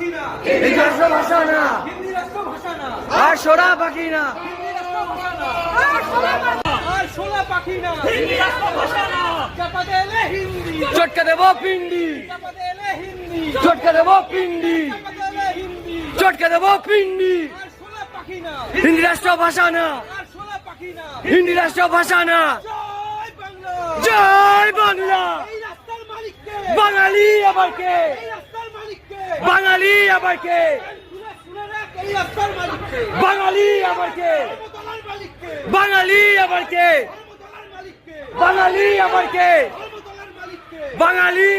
হিন্দি রাষ্ট্র ভাষা না, আর সোনা পাখি না, চটকে দেবো পিন্ডি, চটকে দেবো পিন্ডি, চটকে দেবো পিন্ডি। হিন্দি রাষ্ট্র ভাষা না, হিন্দি রাষ্ট্র ভাষা না। জয় বাংলা। বাঙালি আবার কে? বাঙালি আবার কে? বাঙালি আবার কে? বাঙালি আবার কে? বাঙালি আবার কে? বাঙালি